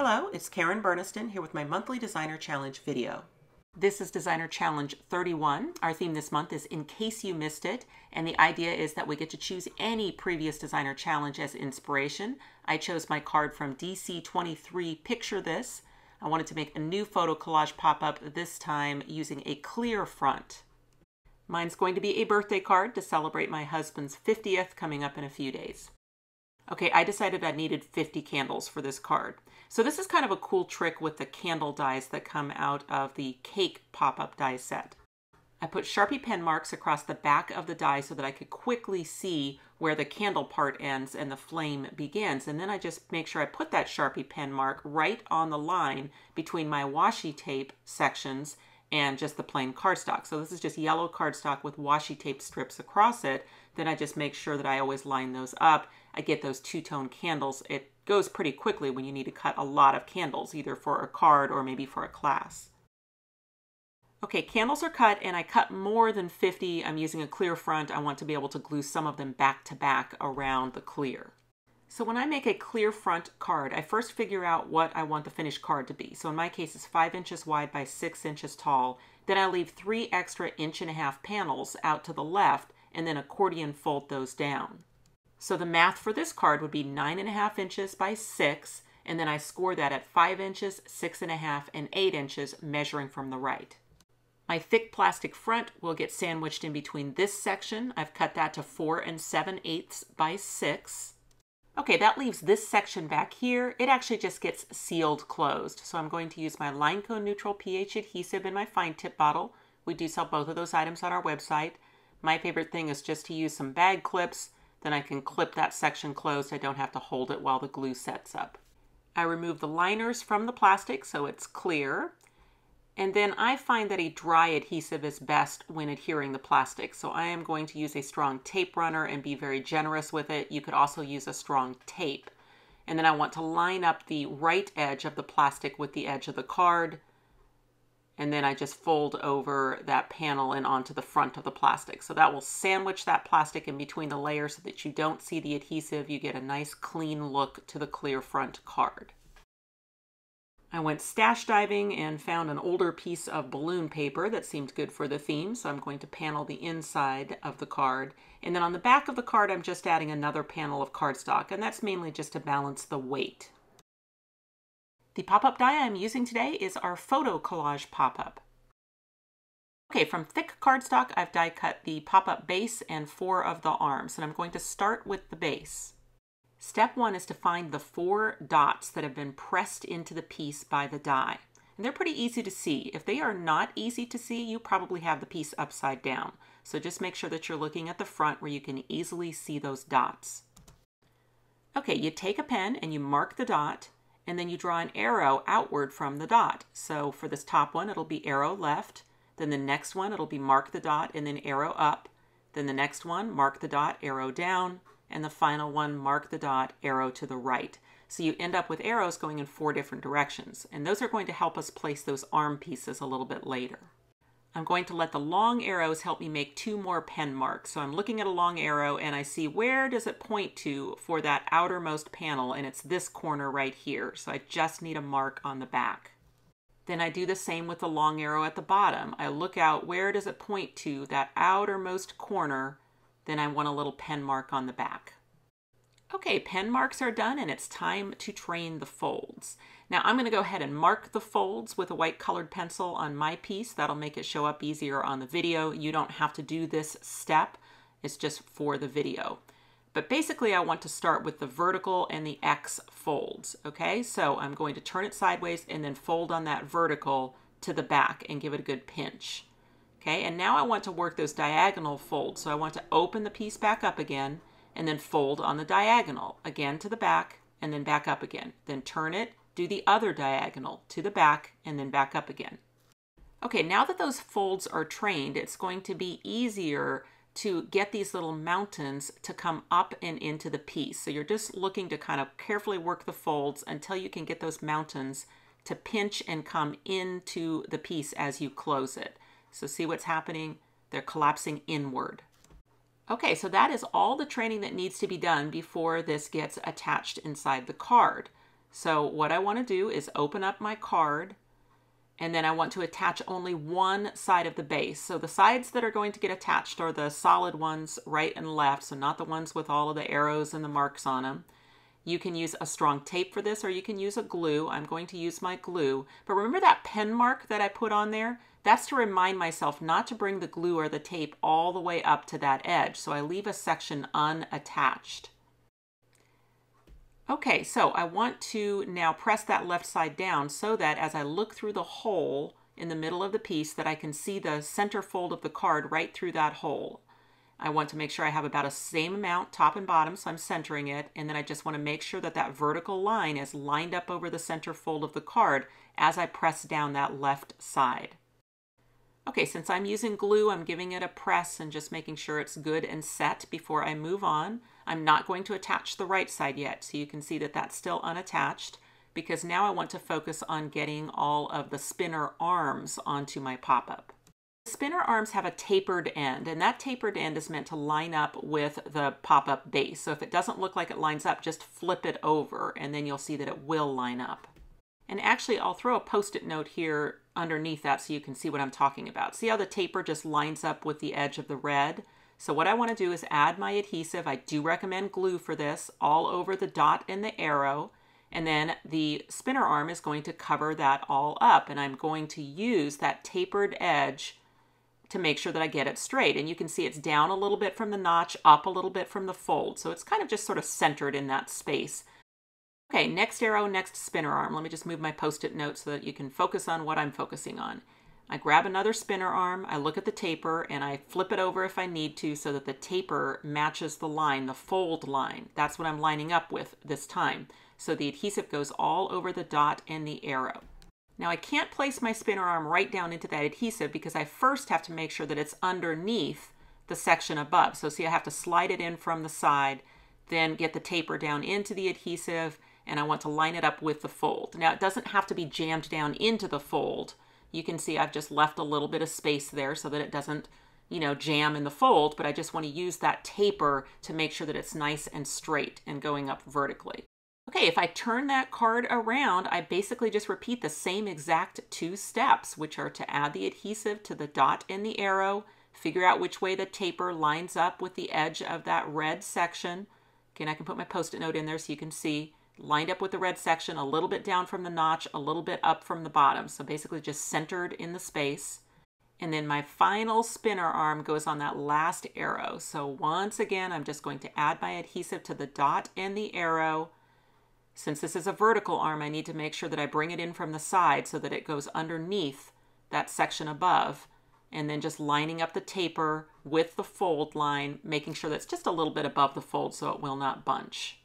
Hello, it's Karen Burniston here with my monthly Designer Challenge video. This is Designer Challenge 31. Our theme this month is In Case You Missed It, and the idea is that we get to choose any previous Designer Challenge as inspiration. I chose my card from DC23 Picture This. I wanted to make a new photo collage pop-up, this time using a clear front. Mine's going to be a birthday card to celebrate my husband's 50th coming up in a few days. Okay, I decided I needed 50 candles for this card. So this is kind of a cool trick with the candle dies that come out of the cake pop-up die set. I put Sharpie pen marks across the back of the die so that I could quickly see where the candle part ends and the flame begins. And then I just make sure I put that Sharpie pen mark right on the line between my washi tape sections and just the plain cardstock. So this is just yellow cardstock with washi tape strips across it. Then I just make sure that I always line those up. I get those two-tone candles. It goes pretty quickly when you need to cut a lot of candles, either for a card or maybe for a class. Okay, candles are cut, and I cut more than 50. I'm using a clear front. I want to be able to glue some of them back to back around the clear. So when I make a clear front card, I first figure out what I want the finished card to be. So in my case, it's 5 inches wide by 6 inches tall. Then I leave 3 extra 1.5 inch panels out to the left, and then accordion fold those down. So the math for this card would be 9.5 inches by 6, and then I score that at 5 inches, 6.5, and 8 inches, measuring from the right. My thick plastic front will get sandwiched in between this section. I've cut that to 4 7/8 by 6. Okay, that leaves this section back here. It actually just gets sealed closed. So I'm going to use my LINECO neutral pH adhesive in my fine tip bottle. We do sell both of those items on our website. My favorite thing is just to use some bag clips. Then I can clip that section closed. I don't have to hold it while the glue sets up. I remove the liners from the plastic so it's clear. And then I find that a dry adhesive is best when adhering the plastic. So I am going to use a strong tape runner and be very generous with it. You could also use a strong tape. And then I want to line up the right edge of the plastic with the edge of the card. And then I just fold over that panel and onto the front of the plastic. So that will sandwich that plastic in between the layers so that you don't see the adhesive. You get a nice clean look to the clear front card. I went stash diving and found an older piece of balloon paper that seemed good for the theme. So I'm going to panel the inside of the card. And then on the back of the card, I'm just adding another panel of cardstock. And that's mainly just to balance the weight. The pop-up die I'm using today is our Photo Collage pop-up. Okay, from thick cardstock, I've die cut the pop-up base and 4 of the arms, and I'm going to start with the base. Step 1 is to find the 4 dots that have been pressed into the piece by the die. And they're pretty easy to see. If they are not easy to see, you probably have the piece upside down. So just make sure that you're looking at the front where you can easily see those dots. Okay, you take a pen and you mark the dot, and then you draw an arrow outward from the dot. So for this top one, it'll be arrow left. Then the next one, it'll be mark the dot and then arrow up. Then the next one, mark the dot, arrow down. And the final one, mark the dot, arrow to the right. So you end up with arrows going in 4 different directions. And those are going to help us place those arm pieces a little bit later. I'm going to let the long arrows help me make 2 more pen marks. So I'm looking at a long arrow and I see where does it point to for that outermost panel, and it's this corner right here. So I just need a mark on the back. Then I do the same with the long arrow at the bottom. I look out where does it point to that outermost corner, then I want a little pen mark on the back. Okay, pen marks are done and it's time to train the folds. Now I'm going to go ahead and mark the folds with a white colored pencil on my piece. That'll make it show up easier on the video. You don't have to do this step. It's just for the video. But basically I want to start with the vertical and the X folds. Okay, so I'm going to turn it sideways and then fold on that vertical to the back and give it a good pinch. Okay, and now I want to work those diagonal folds. So I want to open the piece back up again and then fold on the diagonal, again to the back and then back up again. Then turn it, do the other diagonal to the back and then back up again. Okay, now that those folds are trained, it's going to be easier to get these little mountains to come up and into the piece. So you're just looking to kind of carefully work the folds until you can get those mountains to pinch and come into the piece as you close it. So see what's happening? They're collapsing inward. Okay, so that is all the training that needs to be done before this gets attached inside the card. So what I want to do is open up my card, and then I want to attach only one side of the base. So the sides that are going to get attached are the solid ones right and left, so not the ones with all of the arrows and the marks on them. You can use a strong tape for this, or you can use a glue. I'm going to use my glue. But remember that pen mark that I put on there? That's to remind myself not to bring the glue or the tape all the way up to that edge. So I leave a section unattached. Okay, so I want to now press that left side down so that as I look through the hole in the middle of the piece that I can see the center fold of the card right through that hole. I want to make sure I have about a same amount top and bottom, so I'm centering it, and then I just want to make sure that that vertical line is lined up over the center fold of the card as I press down that left side. Okay, since I'm using glue, I'm giving it a press and just making sure it's good and set before I move on. I'm not going to attach the right side yet, so you can see that that's still unattached, because now I want to focus on getting all of the spinner arms onto my pop-up. Spinner arms have a tapered end, and that tapered end is meant to line up with the pop-up base. So if it doesn't look like it lines up, just flip it over, and then you'll see that it will line up. And actually, I'll throw a Post-it note here underneath that so you can see what I'm talking about. See how the taper just lines up with the edge of the red? So what I want to do is add my adhesive. I do recommend glue for this, all over the dot and the arrow. And then the spinner arm is going to cover that all up. And I'm going to use that tapered edge to make sure that I get it straight. And you can see it's down a little bit from the notch, up a little bit from the fold. So it's kind of just sort of centered in that space. Okay, next arrow, next spinner arm. Let me just move my Post-it note so that you can focus on what I'm focusing on. I grab another spinner arm, I look at the taper, and I flip it over if I need to so that the taper matches the line, the fold line. That's what I'm lining up with this time. So the adhesive goes all over the dot and the arrow. Now I can't place my spinner arm right down into that adhesive because I first have to make sure that it's underneath the section above. So see, I have to slide it in from the side, then get the taper down into the adhesive, and I want to line it up with the fold. Now it doesn't have to be jammed down into the fold. You can see I've just left a little bit of space there so that it doesn't, jam in the fold, but I just want to use that taper to make sure that it's nice and straight and going up vertically. Okay, if I turn that card around, I basically just repeat the same exact two steps, which are to add the adhesive to the dot and the arrow, figure out which way the taper lines up with the edge of that red section. Again, I can put my Post-it note in there so you can see, lined up with the red section, a little bit down from the notch, a little bit up from the bottom. So basically just centered in the space. And then my final spinner arm goes on that last arrow. So once again, I'm just going to add my adhesive to the dot and the arrow. Since this is a vertical arm, I need to make sure that I bring it in from the side so that it goes underneath that section above. And then just lining up the taper with the fold line, making sure that's just a little bit above the fold so it will not bunch.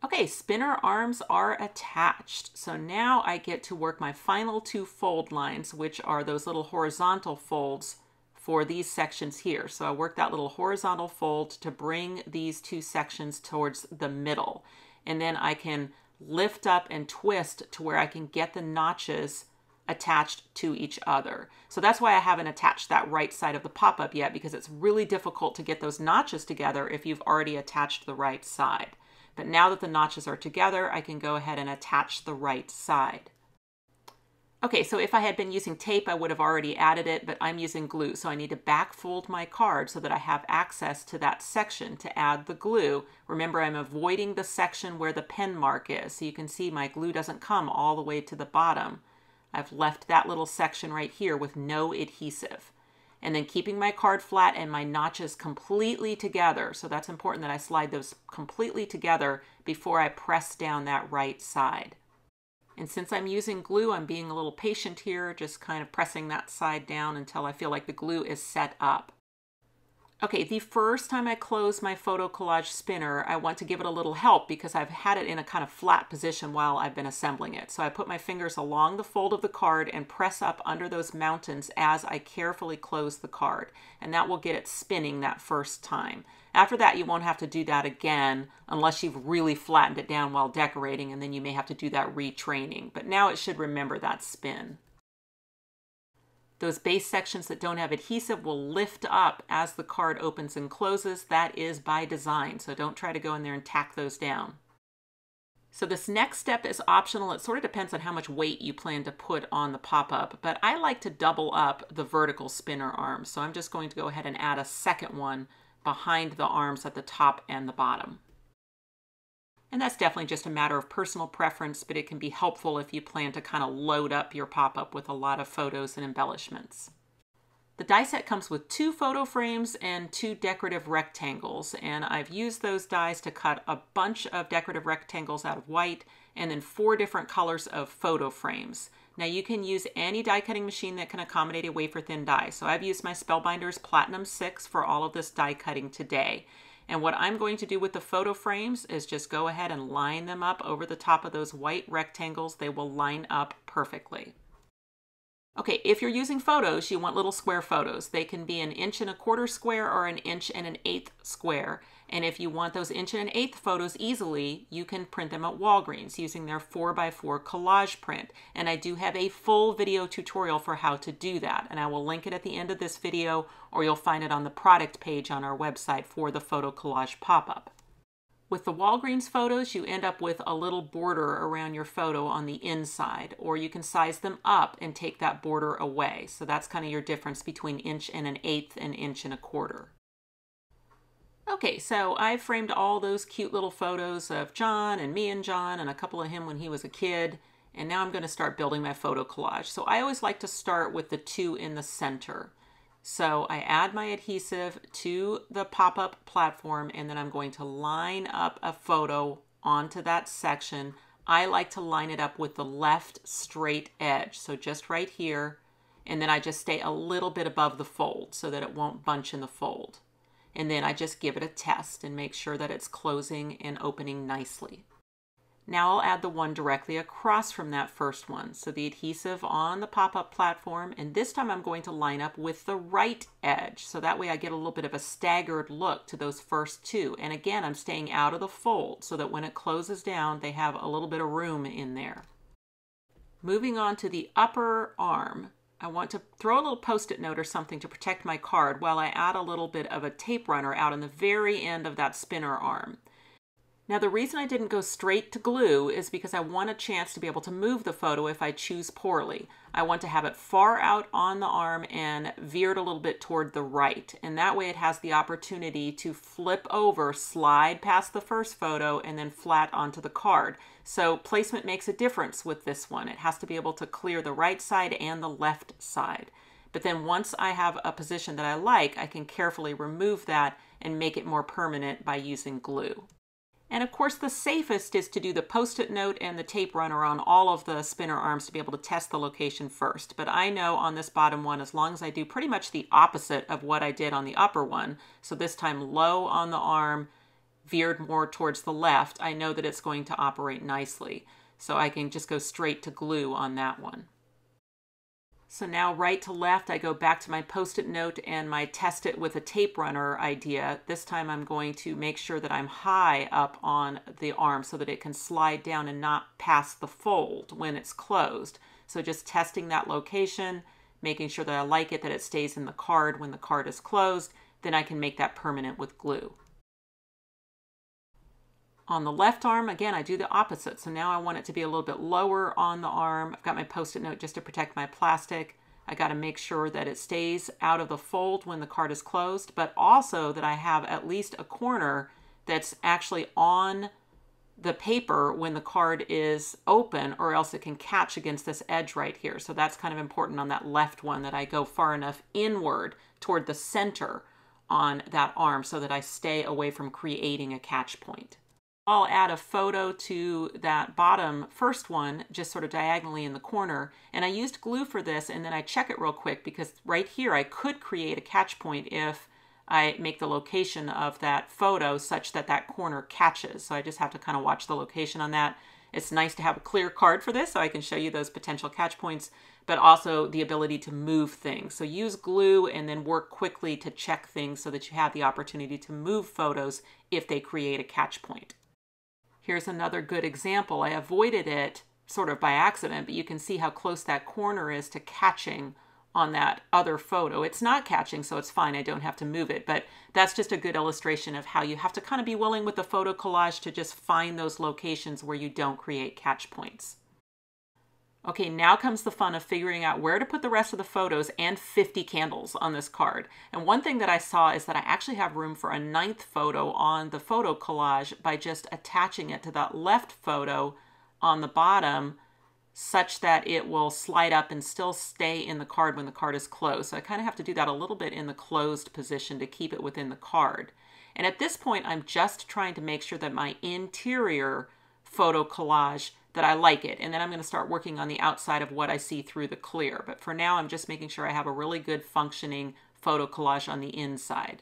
Okay, spinner arms are attached. So now I get to work my final two fold lines, which are those little horizontal folds for these sections here. So I work that little horizontal fold to bring these two sections towards the middle. And then I can lift up and twist to where I can get the notches attached to each other. So that's why I haven't attached that right side of the pop-up yet, because it's really difficult to get those notches together if you've already attached the right side. But now that the notches are together, I can go ahead and attach the right side. Okay, so if I had been using tape, I would have already added it, but I'm using glue. So I need to back fold my card so that I have access to that section to add the glue. Remember, I'm avoiding the section where the pen mark is. So you can see my glue doesn't come all the way to the bottom. I've left that little section right here with no adhesive. And then keeping my card flat and my notches completely together. So that's important that I slide those completely together before I press down that right side. And since I'm using glue, I'm being a little patient here, just kind of pressing that side down until I feel like the glue is set up. Okay, the first time I close my Photo Collage spinner, I want to give it a little help because I've had it in a kind of flat position while I've been assembling it. So I put my fingers along the fold of the card and press up under those mountains as I carefully close the card. And that will get it spinning that first time. After that, you won't have to do that again unless you've really flattened it down while decorating, and then you may have to do that retraining. But now it should remember that spin. Those base sections that don't have adhesive will lift up as the card opens and closes. That is by design, so don't try to go in there and tack those down. So this next step is optional. It sort of depends on how much weight you plan to put on the pop-up, but I like to double up the vertical spinner arms. So I'm just going to go ahead and add a second one behind the arms at the top and the bottom. And that's definitely just a matter of personal preference, but it can be helpful if you plan to kind of load up your pop-up with a lot of photos and embellishments. The die set comes with 2 photo frames and 2 decorative rectangles, and I've used those dies to cut a bunch of decorative rectangles out of white and then 4 different colors of photo frames. Now you can use any die cutting machine that can accommodate a wafer thin die. So I've used my Spellbinders Platinum 6 for all of this die cutting today. And what I'm going to do with the photo frames is just go ahead and line them up over the top of those white rectangles. They will line up perfectly. Okay, if you're using photos, you want little square photos. They can be 1 1/4 inch square or 1 1/8 inch square. And if you want those 1 1/8 inch photos easily, you can print them at Walgreens using their 4x4 collage print. And I do have a full video tutorial for how to do that. And I will link it at the end of this video, or you'll find it on the product page on our website for the Photo Collage pop-up. With the Walgreens photos, you end up with a little border around your photo on the inside, or you can size them up and take that border away. So that's kind of your difference between 1 1/8 inch and 1 1/4 inch. Okay, so I framed all those cute little photos of John and me and John and a couple of him when he was a kid, and now I'm going to start building my photo collage. So I always like to start with the 2 in the center. So I add my adhesive to the pop-up platform, and then I'm going to line up a photo onto that section. I like to line it up with the left straight edge, so just right here, and then I just stay a little bit above the fold so that it won't bunch in the fold. And then I just give it a test and make sure that it's closing and opening nicely. Now I'll add the one directly across from that first one. So the adhesive on the pop-up platform, and this time I'm going to line up with the right edge. So that way I get a little bit of a staggered look to those first 2. And again, I'm staying out of the fold so that when it closes down, they have a little bit of room in there. Moving on to the upper arm, I want to throw a little Post-it note or something to protect my card while I add a little bit of a tape runner out on the very end of that spinner arm. Now the reason I didn't go straight to glue is because I want a chance to be able to move the photo if I choose poorly. I want to have it far out on the arm and veered a little bit toward the right. And that way it has the opportunity to flip over, slide past the first photo, and then flat onto the card. So placement makes a difference with this one. It has to be able to clear the right side and the left side. But then once I have a position that I like, I can carefully remove that and make it more permanent by using glue. And of course the safest is to do the Post-it note and the tape runner on all of the spinner arms to be able to test the location first. But I know on this bottom one, as long as I do pretty much the opposite of what I did on the upper one, so this time low on the arm, veered more towards the left, I know that it's going to operate nicely. So I can just go straight to glue on that one. So now right to left, I go back to my Post-it note and my test it with a tape runner idea. This time I'm going to make sure that I'm high up on the arm so that it can slide down and not pass the fold when it's closed. So just testing that location, making sure that I like it, that it stays in the card when the card is closed, then I can make that permanent with glue. On the left arm, again, I do the opposite. So now I want it to be a little bit lower on the arm. I've got my Post-it note just to protect my plastic. I got to make sure that it stays out of the fold when the card is closed, but also that I have at least a corner that's actually on the paper when the card is open, or else it can catch against this edge right here. So that's kind of important on that left one, that I go far enough inward toward the center on that arm so that I stay away from creating a catch point. I'll add a photo to that bottom first one, just sort of diagonally in the corner. And I used glue for this, and then I check it real quick because right here I could create a catch point if I make the location of that photo such that that corner catches. So I just have to kind of watch the location on that. It's nice to have a clear card for this so I can show you those potential catch points, but also the ability to move things. So use glue and then work quickly to check things so that you have the opportunity to move photos if they create a catch point. Here's another good example. I avoided it sort of by accident, but you can see how close that corner is to catching on that other photo. It's not catching, so it's fine. I don't have to move it, but that's just a good illustration of how you have to kind of be willing with the photo collage to just find those locations where you don't create catch points. Okay, now comes the fun of figuring out where to put the rest of the photos and 50 candles on this card. And one thing that I saw is that I actually have room for a 9th photo on the photo collage by just attaching it to that left photo on the bottom such that it will slide up and still stay in the card when the card is closed. So I kind of have to do that a little bit in the closed position to keep it within the card. And at this point, I'm just trying to make sure that my interior photo collage, that I like it. And then I'm going to start working on the outside of what I see through the clear. But for now, I'm just making sure I have a really good functioning photo collage on the inside.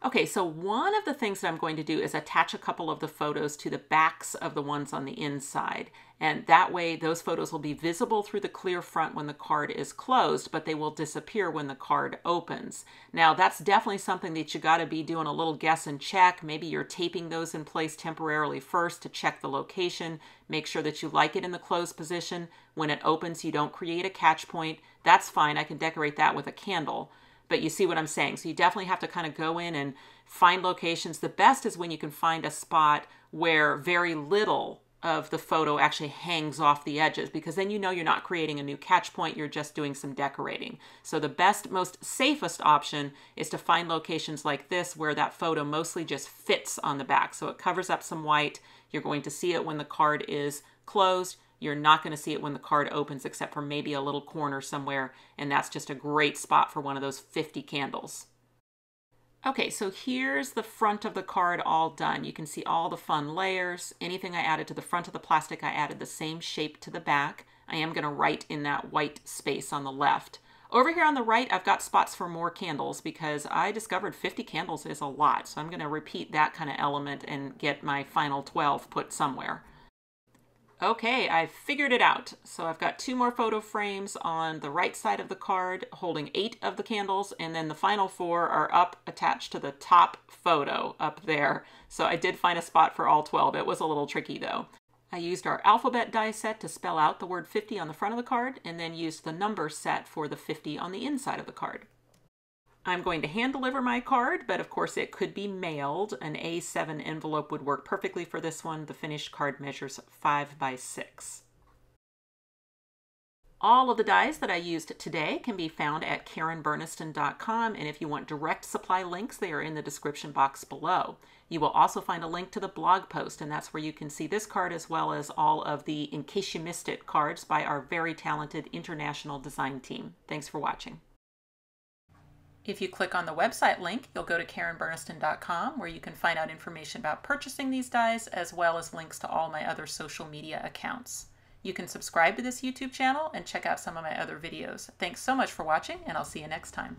Okay, so one of the things that I'm going to do is attach a couple of the photos to the backs of the ones on the inside. And that way, those photos will be visible through the clear front when the card is closed, but they will disappear when the card opens. Now, that's definitely something that you got to be doing a little guess and check. Maybe you're taping those in place temporarily first to check the location. Make sure that you like it in the closed position. When it opens, you don't create a catch point. That's fine. I can decorate that with a candle. But you see what I'm saying. So you definitely have to kind of go in and find locations. The best is when you can find a spot where very little of the photo actually hangs off the edges, because then you know you're not creating a new catch point, you're just doing some decorating. So the best, most safest option is to find locations like this where that photo mostly just fits on the back. So it covers up some white. You're going to see it when the card is closed. You're not going to see it when the card opens, except for maybe a little corner somewhere, and that's just a great spot for one of those 50 candles. Okay, so here's the front of the card all done. You can see all the fun layers. Anything I added to the front of the plastic, I added the same shape to the back. I am going to write in that white space on the left. Over here on the right, I've got spots for more candles because I discovered 50 candles is a lot. So I'm going to repeat that kind of element and get my final 12 put somewhere. Okay, I've figured it out. So I've got 2 more photo frames on the right side of the card holding 8 of the candles, and then the final 4 are up attached to the top photo up there. So I did find a spot for all 12. It was a little tricky though. I used our alphabet die set to spell out the word 50 on the front of the card, and then used the number set for the 50 on the inside of the card. I'm going to hand deliver my card, but of course it could be mailed. An A7 envelope would work perfectly for this one. The finished card measures 5 by 6. All of the dies that I used today can be found at KarenBurniston.com, and if you want direct supply links, they are in the description box below. You will also find a link to the blog post, and that's where you can see this card as well as all of the In Case You Missed It cards by our very talented international design team. Thanks for watching. If you click on the website link, you'll go to KarenBurniston.com, where you can find out information about purchasing these dies, as well as links to all my other social media accounts. You can subscribe to this YouTube channel and check out some of my other videos. Thanks so much for watching, and I'll see you next time.